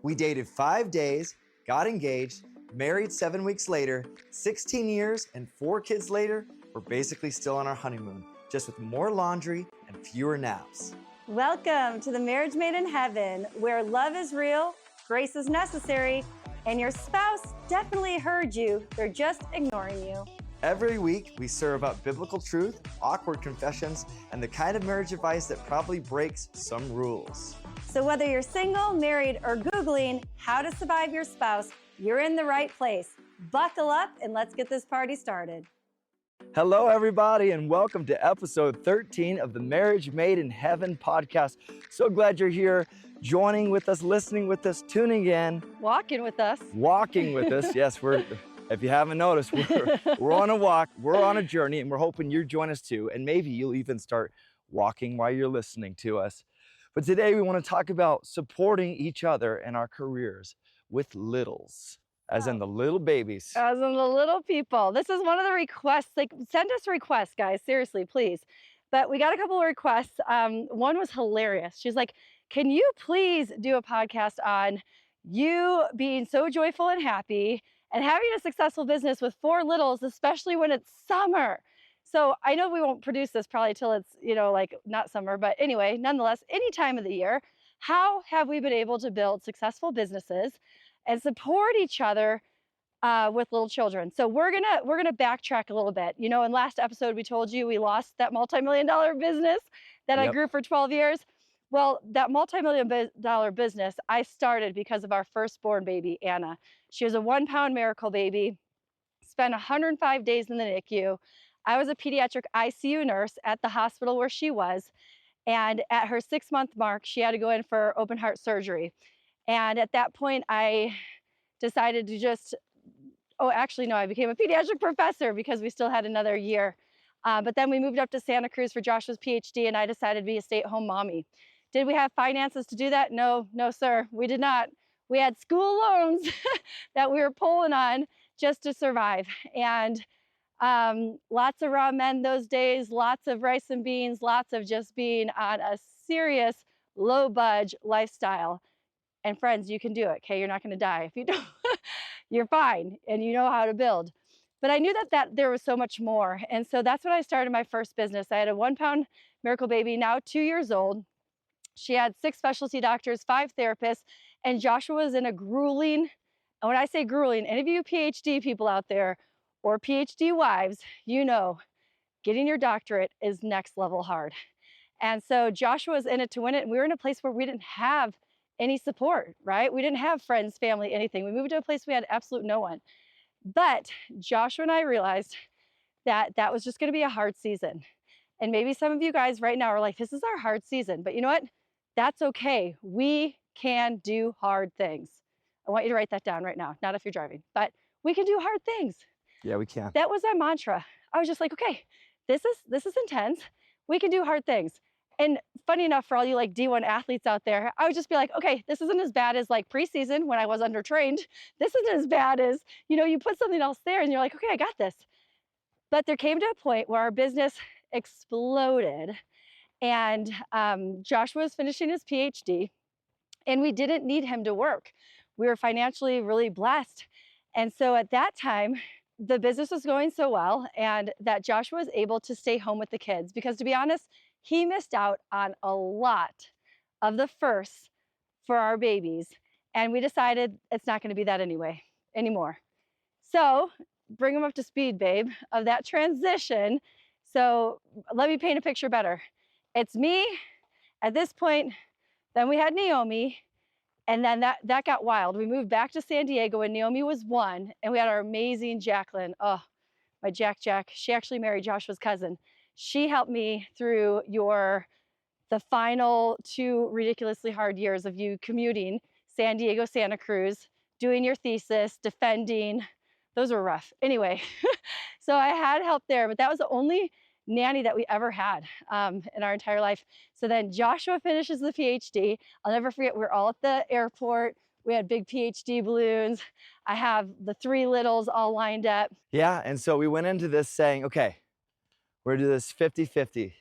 We dated 5 days, got engaged, married 7 weeks later, 16 years and 4 kids later, we're basically still on our honeymoon, just with more laundry and fewer naps. Welcome to the Marriage Made in Heaven, where love is real, grace is necessary, and your spouse definitely heard you. They're just ignoring you. Every week, we serve up biblical truth, awkward confessions, and the kind of marriage advice that probably breaks some rules. So whether you're single, married, or Googling how to survive your spouse, you're in the right place. Buckle up and let's get this party started. Hello, everybody, and welcome to episode 13 of the Marriage Made in Heaven podcast. So glad you're here, joining with us, listening with us, tuning in. Walking with us. Walking with us. Yes, if you haven't noticed, we're on a walk, we're on a journey, and we're hoping you join us too. And maybe you'll even start walking while you're listening to us. But today we want to talk about supporting each other in our careers with littles. As in the little babies. As in the little people. This is one of the requests. Like, send us requests, guys. Seriously, please. But we got a couple of requests. One was hilarious. She's like, can you please do a podcast on you being so joyful and happy and having a successful business with 4 littles, especially when it's summer? So I know we won't produce this probably till it's, like not summer. But anyway, nonetheless, any time of the year, how have we been able to build successful businesses and support each other with little children? So we're gonna backtrack a little bit. In last episode we told you we lost that multi-million-dollar business that I grew for 12 years. Well, that multi-million-dollar business I started because of our firstborn baby, Anna. She was a 1-pound miracle baby, spent 105 days in the NICU. I was a pediatric ICU nurse at the hospital where she was, and at her 6-month mark, she had to go in for open heart surgery. And at that point, I decided to I became a pediatric professor because we still had another year. But then we moved up to Santa Cruz for Joshua's PhD, and I decided to be a stay-at-home mommy. Did we have finances to do that? No, sir, we did not. We had school loans that we were pulling on just to survive. And lots of ramen those days, lots of rice and beans, lots of just being on a serious low-budge lifestyle. And friends, you can do it, okay? You're not gonna die. If you don't, you're fine, and you know how to build. But I knew that there was so much more. And so that's when I started my first business. I had a 1-pound miracle baby, now 2 years old. She had 6 specialty doctors, 5 therapists, and Joshua was in a grueling, and when I say grueling, any of you PhD people out there, or PhD wives, getting your doctorate is next level hard. And so Joshua was in it to win it, and we were in a place where we didn't have any support, right? We didn't have friends, family, anything. We moved to a place we had absolute no one. But Joshua and I realized that was just gonna be a hard season. And maybe some of you guys right now are like, this is our hard season, but you know what? That's okay. We can do hard things. I want you to write that down right now, not if you're driving, but we can do hard things. Yeah, we can. That was our mantra. I was just like, okay, this is intense. We can do hard things. And funny enough, for all you like D1 athletes out there, I would just be like, okay, this isn't as bad as like preseason when I was undertrained. This isn't as bad as, you put something else there and you're like, okay, I got this. But there came to a point where our business exploded, and Joshua was finishing his PhD, and we didn't need him to work. We were financially really blessed. And so at that time, the business was going so well, and that Joshua was able to stay home with the kids, because to be honest, he missed out on a lot of the firsts for our babies. And we decided it's not going to be that anymore. So bring them up to speed, babe, of that transition. So let me paint a picture better. It's me at this point, then we had Naomi, and then that got wild. We moved back to San Diego when Naomi was 1, and we had our amazing Jacqueline. Oh, my Jack. She actually married Joshua's cousin. She helped me through the final 2 ridiculously hard years of you commuting San Diego, Santa Cruz, doing your thesis, defending. Those were rough. Anyway, so I had help there, but that was the only nanny that we ever had in our entire life. So then Joshua finishes the PhD. I'll never forget, we're all at the airport. We had big PhD balloons. I have the 3 littles all lined up. Yeah, and so we went into this saying, okay, we're gonna do this 50-50,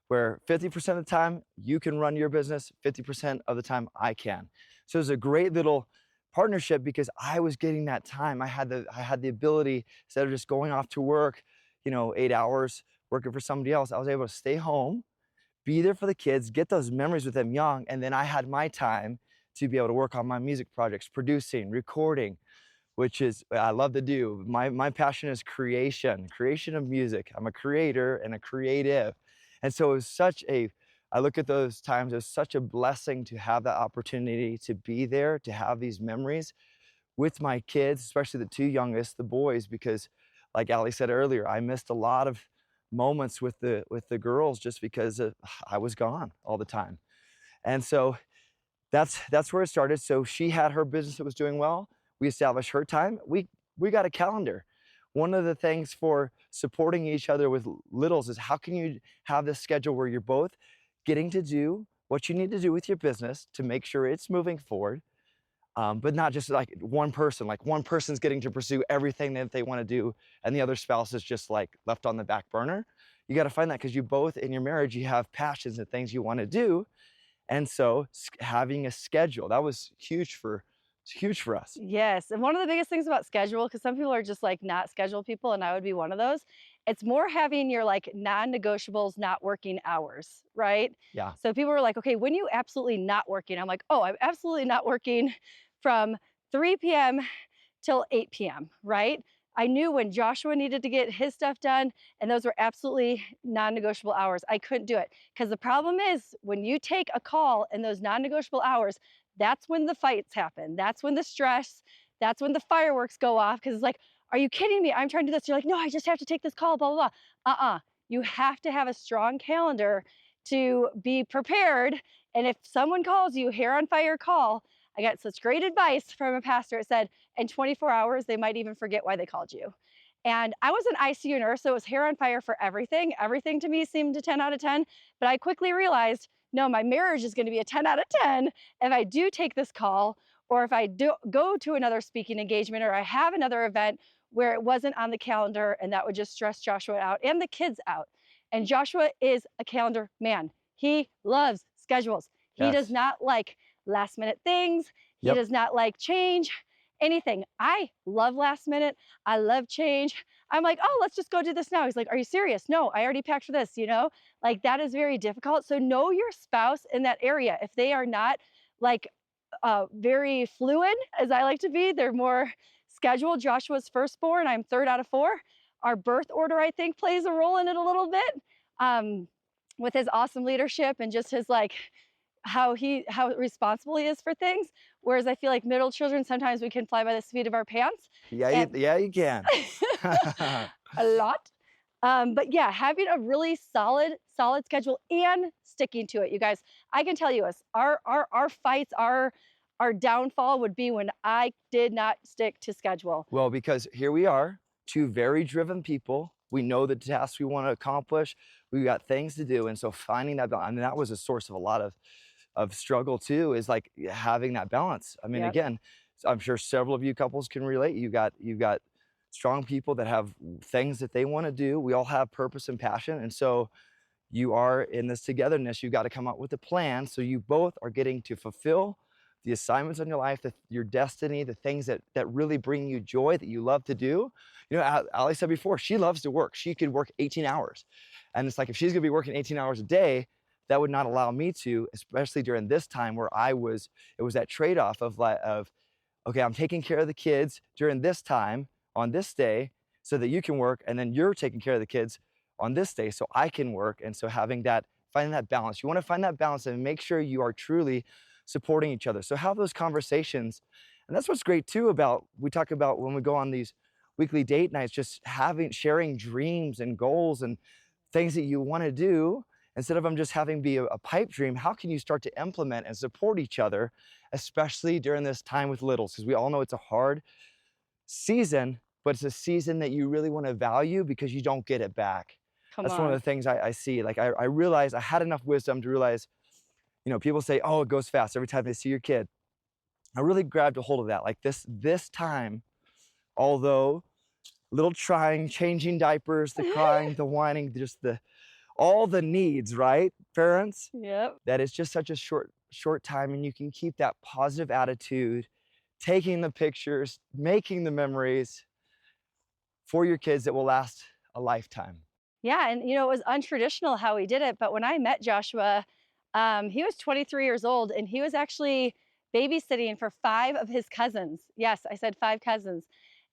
we're where 50% of the time you can run your business, 50% of the time I can. So it was a great little partnership because I was getting that time. I had the ability, instead of just going off to work, 8 hours working for somebody else, I was able to stay home, be there for the kids, get those memories with them young, and then I had my time to be able to work on my music projects, producing, recording, which is I love to do. My passion is creation of music. I'm a creator and a creative. And so it was I look at those times as such a blessing to have that opportunity to be there, to have these memories with my kids, especially the two youngest, the boys, because like Ali said earlier, I missed a lot of moments with the girls just because I was gone all the time. And so that's where it started. So she had her business that was doing well. We established her time. We got a calendar. One of the things for supporting each other with littles is how can you have this schedule where you're both getting to do what you need to do with your business to make sure it's moving forward, but not just like one person. Like one person's getting to pursue everything that they want to do, and the other spouse is just like left on the back burner. You got to find that because you both in your marriage you have passions and things you want to do. And so having a schedule, that was huge for us. Yes. And one of the biggest things about schedule, because some people are just like not schedule people, and I would be one of those, it's more having your like non-negotiables, not working hours, right? Yeah. So people were like, okay, when you absolutely not working? I'm like, oh, I'm absolutely not working from 3 p.m. till 8 p.m., right? I knew when Joshua needed to get his stuff done, and those were absolutely non-negotiable hours. I couldn't do it because the problem is when you take a call in those non-negotiable hours, that's when the fights happen. That's when the stress, that's when the fireworks go off because it's like, are you kidding me? I'm trying to do this. You're like, no, I just have to take this call, blah, blah, blah. You have to have a strong calendar to be prepared. And if someone calls you, hair on fire call, I got such great advice from a pastor. It said, in 24 hours, they might even forget why they called you. And I was an ICU nurse, so it was hair on fire for everything. Everything to me seemed a 10 out of 10. But I quickly realized, no, my marriage is going to be a 10 out of 10 if I do take this call, or if I do go to another speaking engagement, or I have another event where it wasn't on the calendar, and that would just stress Joshua out and the kids out. And Joshua is a calendar man. He loves schedules. He does not like last minute things. He does not like change, anything. I love last minute. I love change. I'm like, oh, let's just go do this now. He's like, are you serious? No, I already packed for this, Like that is very difficult. So know your spouse in that area. If they are not like very fluid, as I like to be, they're more scheduled. Joshua's firstborn, I'm third out of four. Our birth order, I think, plays a role in it a little bit, with his awesome leadership and just his like how responsible he is for things. Whereas I feel like middle children, sometimes we can fly by the seat of our pants. Yeah, you can. A lot. But yeah, having a really solid schedule and sticking to it, you guys. I can tell you, our fights, our downfall would be when I did not stick to schedule. Well, because here we are, two very driven people. We know the tasks we want to accomplish. We got things to do, and so finding that balance, I mean, that was a source of a lot of struggle too. Is like having that balance. I mean, again, I'm sure several of you couples can relate. You've got strong people that have things that they want to do. We all have purpose and passion, and so you are in this togetherness. You've got to come up with a plan so you both are getting to fulfill the assignments in your life, your destiny, the things that really bring you joy, that you love to do. Ali said before, she loves to work. She could work 18 hours. And it's like, if she's gonna be working 18 hours a day, that would not allow me to, especially during this time where it was that trade-off of okay, I'm taking care of the kids during this time on this day so that you can work, and then you're taking care of the kids on this day so I can work. And so finding that balance, you wanna find that balance and make sure you are truly supporting each other. So have those conversations. And that's what's great too we talk about when we go on these weekly date nights, just sharing dreams and goals and things that you want to do. Instead of them just having be a pipe dream, how can you start to implement and support each other, especially during this time with littles? Because we all know it's a hard season, but it's a season that you really want to value because you don't get it back. That's one of the things I see. Like I realized I had enough wisdom to realize, people say, oh, it goes fast every time they see your kid. I really grabbed a hold of that. Like this time, although a little trying, changing diapers, the crying, the whining, just all the needs, right, parents? Yep. That it's just such a short time, and you can keep that positive attitude, taking the pictures, making the memories for your kids that will last a lifetime. Yeah, and it was untraditional how we did it. But when I met Joshua, he was 23 years old, and he was actually babysitting for 5 of his cousins. Yes, I said 5 cousins.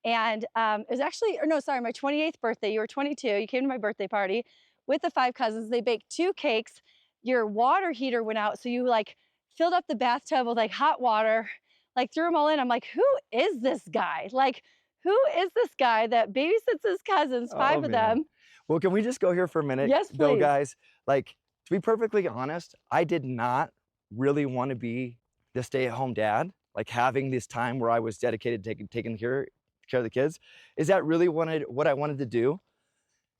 And it was actually, or no, sorry, my 28th birthday. You were 22. You came to my birthday party with the 5 cousins. They baked 2 cakes. Your water heater went out, so you like filled up the bathtub with like hot water, like threw them all in. I'm like, who is this guy? Like, who is this guy that babysits his cousins, Oh, 5 of man. them? Well, can we just go here for a minute, Yes, though, please. guys? Like, to be perfectly honest, I did not really want to be the stay-at-home dad, like having this time where I was dedicated to taking care of the kids. Is that really what I wanted to do?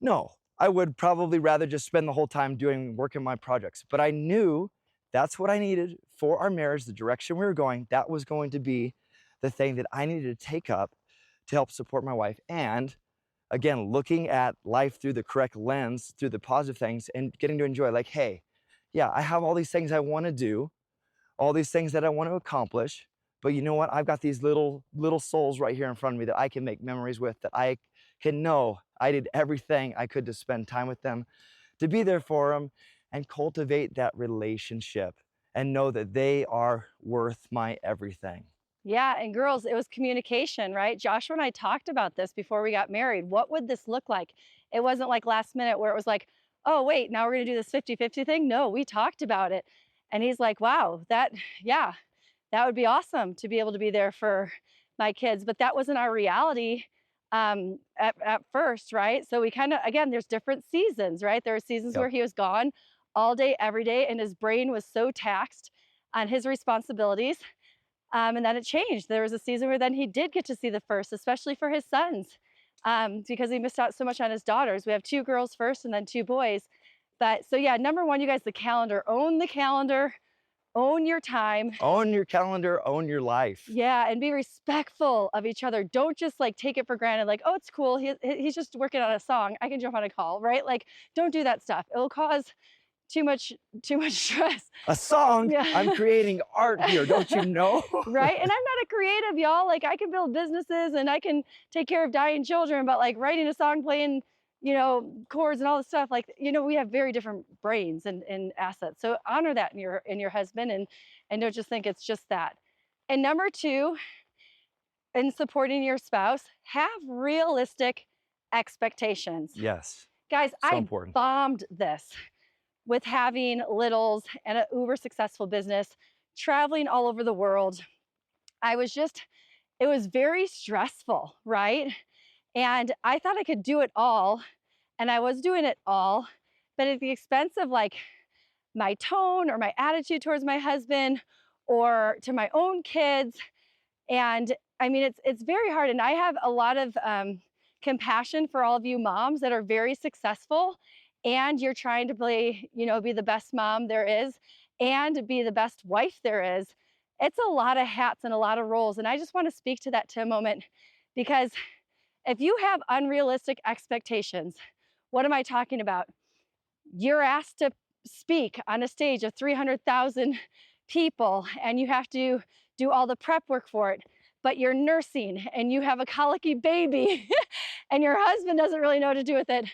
No, I would probably rather just spend the whole time working my projects. But I knew that's what I needed for our marriage, the direction we were going. That was going to be the thing that I needed to take up to help support my wife. And again, looking at life through the correct lens, through the positive things, and getting to enjoy, like, hey, yeah, I have all these things I want to do, all these things that I want to accomplish. But you know what? I've got these little souls right here in front of me that I can make memories with, that I can know I did everything I could to spend time with them, to be there for them, and cultivate that relationship and know that they are worth my everything. Yeah, and girls, it was communication, right? Joshua and I talked about this before we got married. What would this look like? It wasn't like last minute where it was like, oh, wait, now we're going to do this 50-50 thing. No, we talked about it. And he's like, wow, yeah, that would be awesome to be able to be there for my kids. But that wasn't our reality at first, right? So we kind of, again, there's different seasons, right? There were seasons Yep. where he was gone all day, every day, and his brain was so taxed on his responsibilities. And then it changed. There was a season where then he did get to see the first, especially for his sons, because he missed out so much on his daughters. We have 2 girls first and then 2 boys. But so yeah, number one, you guys, the calendar. Own the calendar, own your time. Own your calendar, own your life. Yeah, and be respectful of each other. Don't just like take it for granted, like, oh, it's cool. He's just working on a song. I can jump on a call, right? Like, don't do that stuff. It'll cause too much stress. A song? Yeah. I'm creating art here, don't you know? Right? And I'm not a creative, y'all. Like, I can build businesses and I can take care of dying children, but like writing a song, playing, chords and all this stuff, like, we have very different brains and assets. So honor that in your husband, and don't just think it's just that. And number 2, in supporting your spouse, have realistic expectations. Yes. Guys, So I important. bombed this with having littles and an uber successful business, traveling all over the world. It was very stressful, right? And I thought I could do it all, and I was doing it all, but at the expense of like my tone or my attitude towards my husband or to my own kids. And I mean, it's very hard. And I have a lot of compassion for all of you moms that are very successful, and you're trying to be the best mom there is and be the best wife there is. It's a lot of hats and a lot of roles. And I just want to speak to that a moment, because if you have unrealistic expectations, what am I talking about? You're asked to speak on a stage of 300,000 people, and you have to do all the prep work for it, but you're nursing and you have a colicky baby and your husband doesn't really know what to do with it,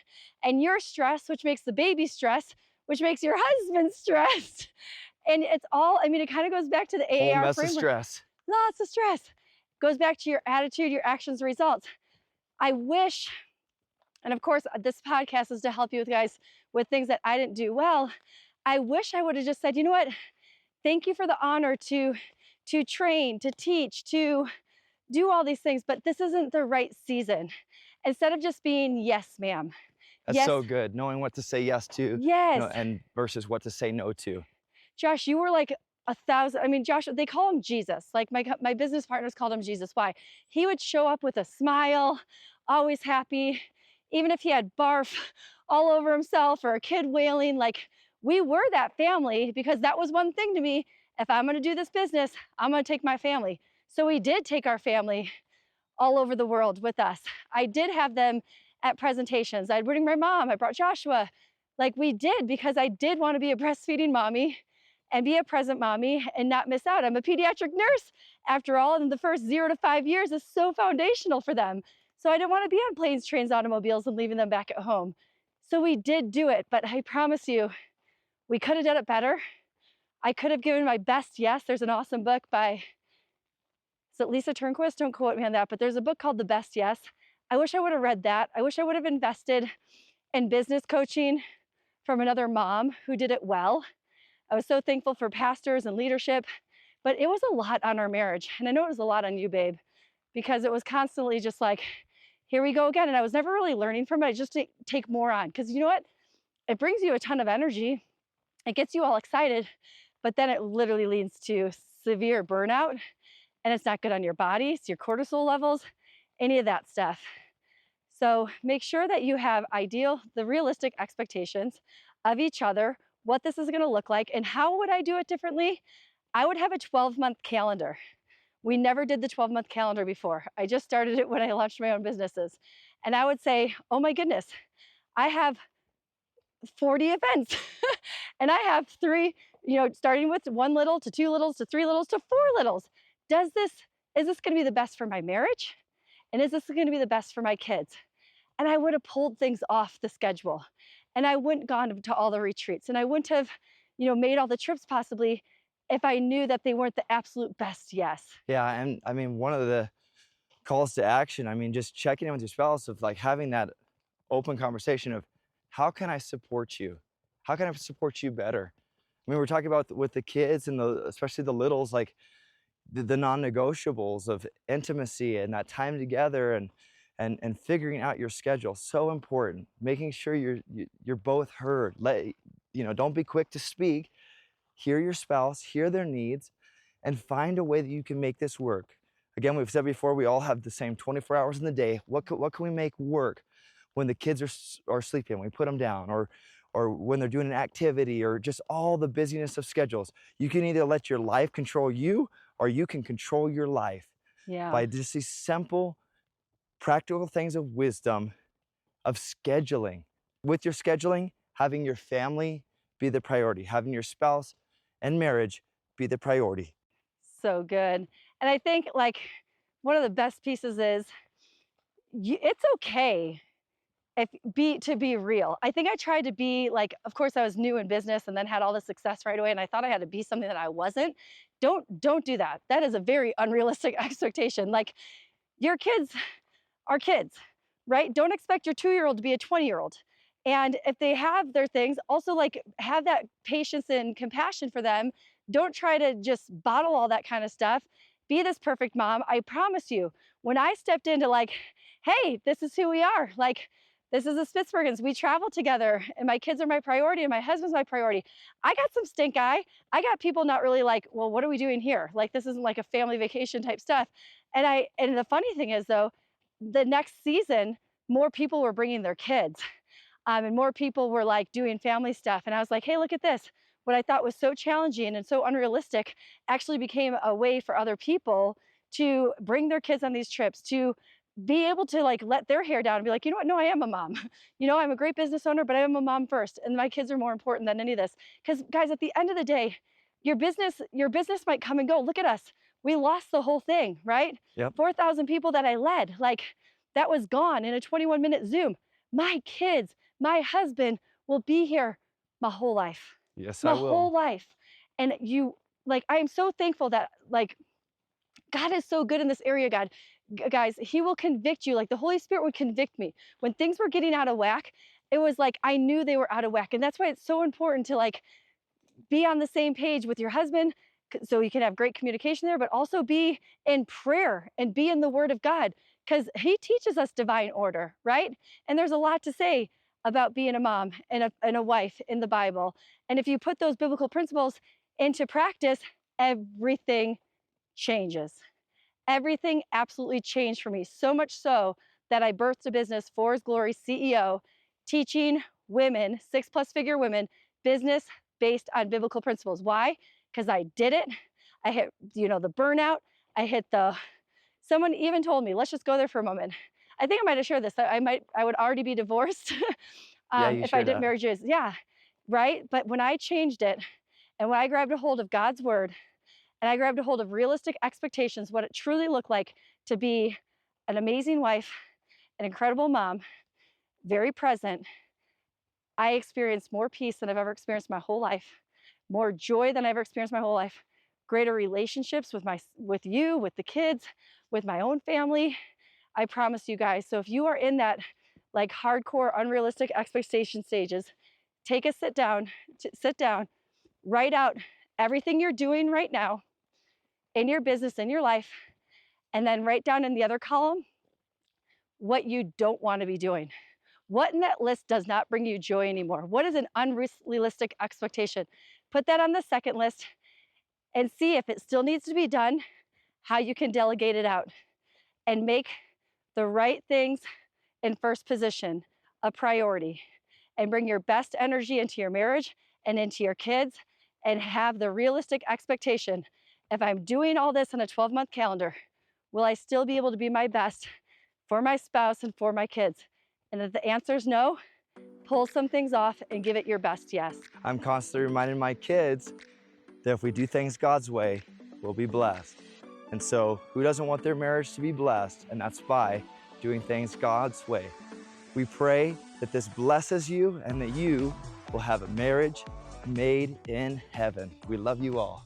and you're stressed, which makes the baby stressed, which makes your husband stressed. And it's all, I mean, it kind of goes back to the Whole AAR mess of framework. stress. Lots of stress. Goes back to your attitude, your actions, results. I wish, and of course, this podcast is to help you guys with things that I didn't do well. I wish I would have just said, you know what? Thank you for the honor to train, to teach, to do all these things, but this isn't the right season. Instead of just being, yes, ma'am. That's Yes. so good, knowing what to say yes to, Yes. and versus what to say no to. Josh, you were like 1,000. I mean, Josh, they call him Jesus. Like my business partners called him Jesus. Why? He would show up with a smile, always happy, even if he had barf all over himself or a kid wailing. Like, we were that family, because that was one thing to me. If I'm going to do this business, I'm going to take my family. So we did take our family all over the world with us. I did have them at presentations. I'd bring my mom. I brought Joshua. Like we did, because I did want to be a breastfeeding mommy and be a present mommy and not miss out. I'm a pediatric nurse after all, and the first 0 to 5 years is so foundational for them. So I didn't want to be on planes, trains, automobiles, and leaving them back at home. So we did do it, but I promise you, we could have done it better. I could have given my best yes. There's an awesome book by, is it Lisa Turnquist? Don't quote me on that, but there's a book called The Best Yes. I wish I would have read that. I wish I would have invested in business coaching from another mom who did it well. I was so thankful for pastors and leadership, but it was a lot on our marriage. And I know it was a lot on you, babe, because it was constantly just like, here we go again. And I was never really learning from it. I just take more on, because you know what? It brings you a ton of energy. It gets you all excited, but then it literally leads to severe burnout, and it's not good on your body, it's your cortisol levels, any of that stuff. So make sure that you have the realistic expectations of each other, what this is gonna look like, and how would I do it differently? I would have a 12-month calendar. We never did the 12-month calendar before. I just started it when I launched my own businesses. And I would say, oh my goodness, I have 40 events. And I have three, starting with 1 little to 2 littles to 3 littles to 4 littles. Is this gonna be the best for my marriage? And is this gonna be the best for my kids? And I would have pulled things off the schedule. And I wouldn't gone to all the retreats. And I wouldn't have, made all the trips possibly if I knew that they weren't the absolute best yes. Yeah, and I mean, one of the calls to action, I mean, just checking in with your spouse, of like having that open conversation of, how can I support you? How can I support you better? I mean, we're talking about with the kids and especially the littles, like the non-negotiables of intimacy and that time together, and figuring out your schedule. So important. Making sure you're both heard. Don't be quick to speak. Hear your spouse, hear their needs, and find a way that you can make this work. Again, we've said before, we all have the same 24 hours in the day. What can we make work when the kids are sleeping? We put them down, or when they're doing an activity, or just all the busyness of schedules. You can either let your life control you, or you can control your life by just these simple, practical things of wisdom of scheduling. With your scheduling, having your family be the priority, having your spouse and marriage be the priority. So good. And I think like one of the best pieces is it's okay to be real. I think I tried to be like, of course I was new in business and then had all the success right away, and I thought I had to be something that I wasn't. Don't do that. That is a very unrealistic expectation. Like, your kids are kids, right? Don't expect your 2-year-old to be a 20-year-old. And if they have their things, also like have that patience and compassion for them. Don't try to just bottle all that kind of stuff. Be this perfect mom. I promise you, when I stepped into like, hey, this is who we are. Like, this is the Spitzbergens. We travel together, and my kids are my priority, and my husband's my priority. I got some stink eye. I got people not really like, well, what are we doing here? Like, this isn't like a family vacation type stuff. And the funny thing is though, the next season, more people were bringing their kids, and more people were like doing family stuff. And I was like, hey, look at this. What I thought was so challenging and so unrealistic actually became a way for other people to bring their kids on these trips, to be able to like let their hair down and be like, you know what? No, I am a mom. I'm a great business owner, but I am a mom first. And my kids are more important than any of this. Because guys, at the end of the day, your business might come and go. Look at us. We lost the whole thing, right? Yep. 4,000 people that I led, like that was gone in a 21-minute Zoom. My kids, my husband will be here my whole life. Yes, my I will. whole life. And I am so thankful that like God is so good in this area, God. Guys, he will convict you. Like the Holy Spirit would convict me. When things were getting out of whack, it was like I knew they were out of whack. And that's why it's so important to like be on the same page with your husband, so you can have great communication there, but also be in prayer and be in the Word of God, because he teaches us divine order, right? And there's a lot to say about being a mom and a wife in the Bible. And if you put those biblical principles into practice, everything changes. Everything absolutely changed for me, so much so that I birthed a business for His Glory, CEO, teaching women, 6+ figure women, business based on biblical principles. Why? Because I did it. I hit, the burnout. I hit someone even told me, let's just go there for a moment. I think I might have shared this. I would already be divorced. Yeah, you if I shared didn't that. marry Jesus. Yeah, right? But when I changed it and when I grabbed a hold of God's word and I grabbed a hold of realistic expectations, what it truly looked like to be an amazing wife, an incredible mom, very present, I experienced more peace than I've ever experienced my whole life, more joy than I've ever experienced my whole life, greater relationships with you, with the kids, with my own family. I promise you guys. So if you are in that like hardcore unrealistic expectation stages, take a sit down, write out everything you're doing right now in your business, in your life, and then write down in the other column what you don't want to be doing. What in that list does not bring you joy anymore? What is an unrealistic expectation? Put that on the second list and see if it still needs to be done, how you can delegate it out and make the right things in first position a priority, and bring your best energy into your marriage and into your kids, and have the realistic expectation, if I'm doing all this on a 12-month calendar, will I still be able to be my best for my spouse and for my kids? And if the answer is no, pull some things off and give it your best yes. I'm constantly reminding my kids that if we do things God's way, we'll be blessed. And so who doesn't want their marriage to be blessed? And that's by doing things God's way. We pray that this blesses you and that you will have a marriage made in heaven. We love you all.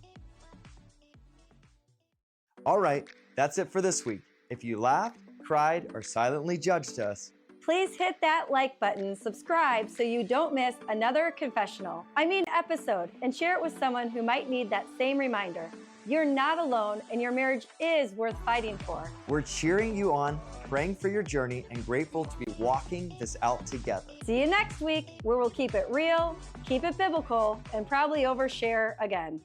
All right, that's it for this week. If you laughed, cried, or silently judged us, Please hit that like button, subscribe so you don't miss another episode, and share it with someone who might need that same reminder. You're not alone, and your marriage is worth fighting for. we're cheering you on, praying for your journey, and grateful to be walking this out together. See you next week, where we'll keep it real, keep it biblical, and probably overshare again.